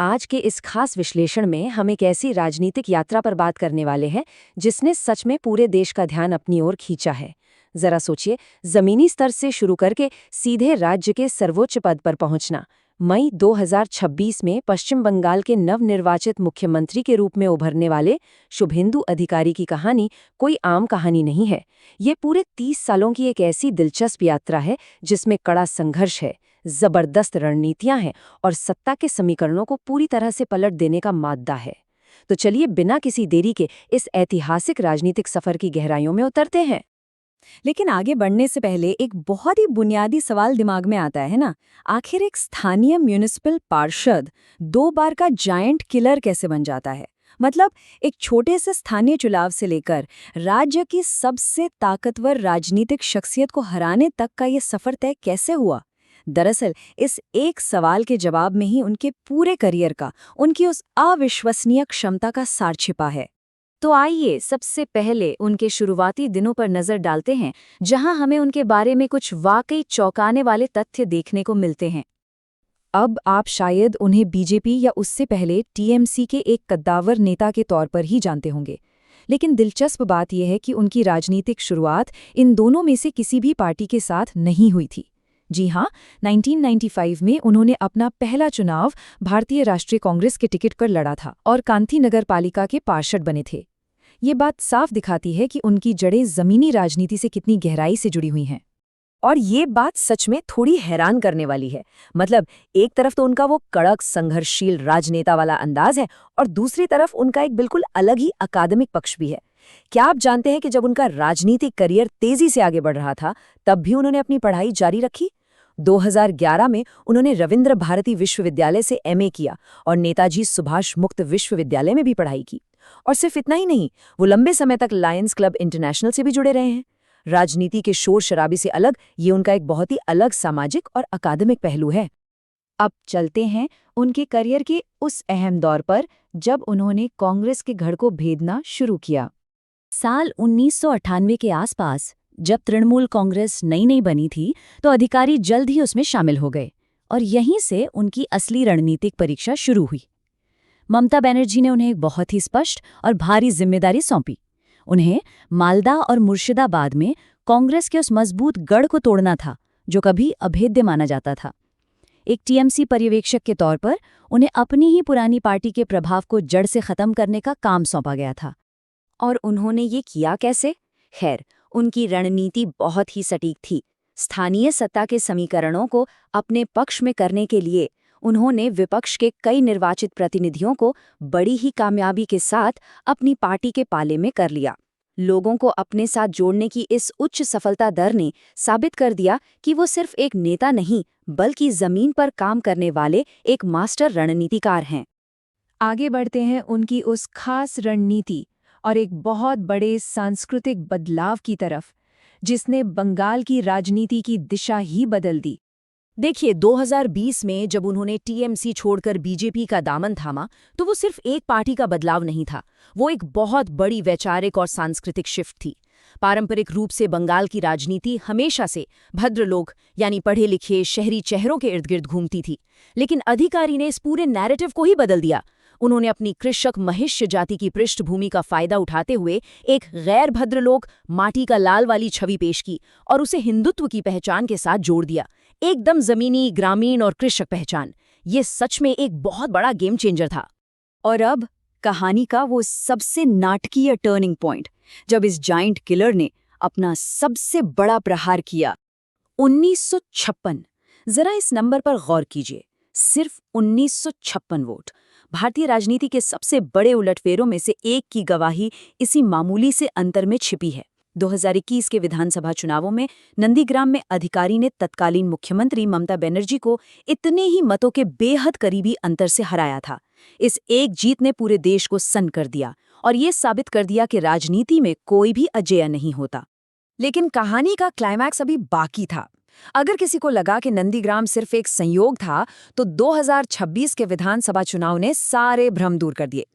आज के इस खास विश्लेषण में हम एक ऐसी राजनीतिक यात्रा पर बात करने वाले हैं जिसने सच में पूरे देश का ध्यान अपनी ओर खींचा है। जरा सोचिए, जमीनी स्तर से शुरू करके सीधे राज्य के सर्वोच्च पद पर पहुंचना। मई 2026 में पश्चिम बंगाल के नवनिर्वाचित मुख्यमंत्री के रूप में उभरने वाले शुभेंदु अधिकारी की कहानी कोई आम कहानी नहीं है। ये पूरे 30 सालों की एक ऐसी दिलचस्प यात्रा है जिसमें कड़ा संघर्ष है, जबरदस्त रणनीतियां हैं और सत्ता के समीकरणों को पूरी तरह से पलट देने का मादा है। तो चलिए बिना किसी देरी के इस ऐतिहासिक राजनीतिक सफर की गहराइयों में उतरते हैं। लेकिन आगे बढ़ने से पहले एक बहुत ही बुनियादी सवाल दिमाग में आता है ना। आखिर एक स्थानीय म्यूनिसिपल पार्षद 2 बार का जायंट किलर कैसे बन जाता है? मतलब एक छोटे से स्थानीय चुनाव से लेकर राज्य की सबसे ताकतवर राजनीतिक शख्सियत को हराने तक का ये सफर तय कैसे हुआ? दरअसल इस एक सवाल के जवाब में ही उनके पूरे करियर का, उनकी उस अविश्वसनीय क्षमता का सार छिपा है। तो आइए सबसे पहले उनके शुरुआती दिनों पर नजर डालते हैं, जहां हमें उनके बारे में कुछ वाकई चौंकाने वाले तथ्य देखने को मिलते हैं। अब आप शायद उन्हें बीजेपी या उससे पहले टीएमसी के एक कद्दावर नेता के तौर पर ही जानते होंगे, लेकिन दिलचस्प बात यह है कि उनकी राजनीतिक शुरुआत इन दोनों में से किसी भी पार्टी के साथ नहीं हुई थी। जी हाँ, 1995 में उन्होंने अपना पहला चुनाव भारतीय राष्ट्रीय कांग्रेस के टिकट पर लड़ा था और कांथी नगर पालिका के पार्षद बने थे। ये बात साफ दिखाती है कि उनकी जड़ें जमीनी राजनीति से कितनी गहराई से जुड़ी हुई हैं। और ये बात सच में थोड़ी हैरान करने वाली है। मतलब एक तरफ तो उनका वो कड़क संघर्षशील राजनेता वाला अंदाज है और दूसरी तरफ उनका एक बिल्कुल अलग ही अकादमिक पक्ष भी है। क्या आप जानते हैं कि जब उनका राजनीतिक करियर तेजी से आगे बढ़ रहा था तब भी उन्होंने अपनी पढ़ाई जारी रखी। 2011 में उन्होंने रविंद्र भारती विश्वविद्यालय से एमए किया और नेताजी सुभाष मुक्त विश्वविद्यालय में भी पढ़ाई की। और सिर्फ इतना ही नहीं, वो लंबे समय तक लायंस क्लब इंटरनेशनल से भी जुड़े रहे हैं। राजनीति के शोर शराबी से अलग ये उनका एक बहुत ही अलग सामाजिक और अकादमिक पहलू है। अब चलते हैं उनके करियर के उस अहम दौर पर जब उन्होंने कांग्रेस के गढ़ को भेदना शुरू किया। साल 1998 के आसपास जब तृणमूल कांग्रेस नई बनी थी तो अधिकारी जल्द ही उसमें शामिल हो गए और यहीं से उनकी असली रणनीतिक परीक्षा शुरू हुई। ममता बनर्जी ने उन्हें एक बहुत ही स्पष्ट और भारी जिम्मेदारी सौंपी। उन्हें मालदा और मुर्शिदाबाद में कांग्रेस के उस मजबूत गढ़ को तोड़ना था जो कभी अभेद्य माना जाता था। एक टीएमसी पर्यवेक्षक के तौर पर उन्हें अपनी ही पुरानी पार्टी के प्रभाव को जड़ से खत्म करने का काम सौंपा गया था। और उन्होंने ये किया कैसे? खैर, उनकी रणनीति बहुत ही सटीक थी। स्थानीय सत्ता के समीकरणों को अपने पक्ष में करने के लिए उन्होंने विपक्ष के कई निर्वाचित प्रतिनिधियों को बड़ी ही कामयाबी के साथ अपनी पार्टी के पाले में कर लिया। लोगों को अपने साथ जोड़ने की इस उच्च सफलता दर ने साबित कर दिया कि वो सिर्फ एक नेता नहीं बल्कि जमीन पर काम करने वाले एक मास्टर रणनीतिकार हैं। आगे बढ़ते हैं उनकी उस खास रणनीति और एक बहुत बड़े सांस्कृतिक बदलाव की तरफ, जिसने बंगाल की राजनीति की दिशा ही बदल दी। देखिए, 2020 में जब उन्होंने टीएमसी छोड़कर बीजेपी का दामन थामा तो वो सिर्फ एक पार्टी का बदलाव नहीं था, वो एक बहुत बड़ी वैचारिक और सांस्कृतिक शिफ्ट थी। पारंपरिक रूप से बंगाल की राजनीति हमेशा से भद्र लोग यानी पढ़े लिखे शहरी चेहरों के इर्द गिर्द घूमती थी, लेकिन अधिकारी ने इस पूरे नैरेटिव को ही बदल दिया। उन्होंने अपनी कृषक महिष्य जाति की पृष्ठभूमि का फायदा उठाते हुए एक गैर भद्र लोग माटी का लाल वाली छवि पेश की और उसे हिंदुत्व की पहचान के साथ जोड़ दिया। एकदम जमीनी, ग्रामीण और कृषक पहचान। ये सच में एक बहुत बड़ा गेम चेंजर था। और अब कहानी का वो सबसे नाटकीय टर्निंग पॉइंट, जब इस जायंट किलर ने अपना सबसे बड़ा प्रहार किया। 1956। जरा इस नंबर पर गौर कीजिए, सिर्फ 1956 वोट। भारतीय राजनीति के सबसे बड़े उलटफेरों में से एक की गवाही इसी मामूली से अंतर में छिपी है। 2021 के विधानसभा चुनावों में नंदीग्राम में अधिकारी ने तत्कालीन मुख्यमंत्री ममता बनर्जी को इतने ही मतों के बेहद करीबी अंतर से हराया था। इस एक जीत ने पूरे देश को सन्न कर दिया और ये साबित कर दिया कि राजनीति में कोई भी अजेय नहीं होता। लेकिन कहानी का क्लाइमैक्स अभी बाकी था। अगर किसी को लगा कि नंदीग्राम सिर्फ एक संयोग था तो 2026 के विधानसभा चुनाव ने सारे भ्रम दूर कर दिए।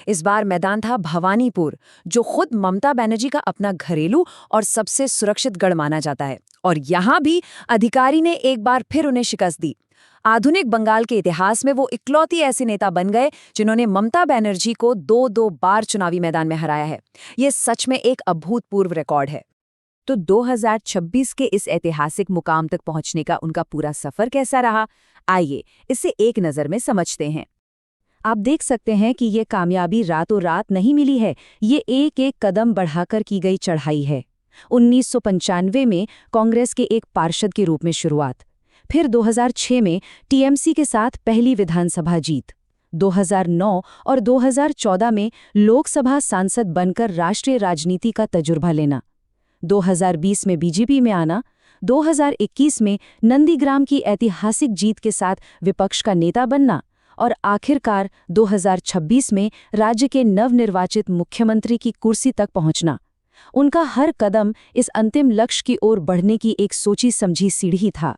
इस बार मैदान था भवानीपुर, जो खुद ममता बनर्जी का अपना घरेलू और सबसे सुरक्षित गढ़ माना जाता है। और यहाँ भी अधिकारी ने एक बार फिर उन्हें शिकस्त दी। आधुनिक बंगाल के इतिहास में वो इकलौती ऐसे नेता बन गए जिन्होंने ममता बनर्जी को 2-2 बार चुनावी मैदान में हराया है। ये सच में एक अभूतपूर्व रिकॉर्ड है। तो 2026 के इस ऐतिहासिक मुकाम तक पहुंचने का उनका पूरा सफर कैसा रहा, आइए इसे एक नज़र में समझते हैं। आप देख सकते हैं कि ये कामयाबी रातों रात नहीं मिली है, ये एक एक कदम बढ़ाकर की गई चढ़ाई है। 1995 में कांग्रेस के एक पार्षद के रूप में शुरुआत, फिर 2006 में टीएमसी के साथ पहली विधानसभा जीत, 2009 और 2014 में लोकसभा सांसद बनकर राष्ट्रीय राजनीति का तजुर्बा लेना, 2020 में बीजेपी में आना, 2021 में नंदीग्राम की ऐतिहासिक जीत के साथ विपक्ष का नेता बनना और आखिरकार 2026 में राज्य के नवनिर्वाचित मुख्यमंत्री की कुर्सी तक पहुंचना। उनका हर कदम इस अंतिम लक्ष्य की ओर बढ़ने की एक सोची समझी सीढ़ी था।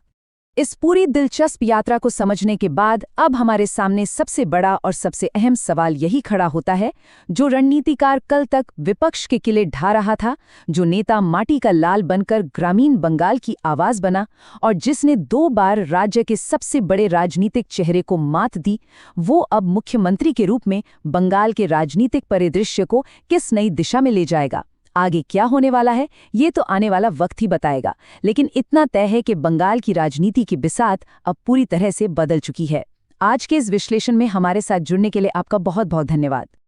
इस पूरी दिलचस्प यात्रा को समझने के बाद अब हमारे सामने सबसे बड़ा और सबसे अहम सवाल यही खड़ा होता है, जो रणनीतिकार कल तक विपक्ष के किले ढा रहा था, जो नेता माटी का लाल बनकर ग्रामीण बंगाल की आवाज बना और जिसने 2 बार राज्य के सबसे बड़े राजनीतिक चेहरे को मात दी, वो अब मुख्यमंत्री के रूप में बंगाल के राजनीतिक परिदृश्य को किस नई दिशा में ले जाएगा। आगे क्या होने वाला है, ये तो आने वाला वक्त ही बताएगा, लेकिन इतना तय है कि बंगाल की राजनीति की बिसात अब पूरी तरह से बदल चुकी है। आज के इस विश्लेषण में हमारे साथ जुड़ने के लिए आपका बहुत बहुत धन्यवाद।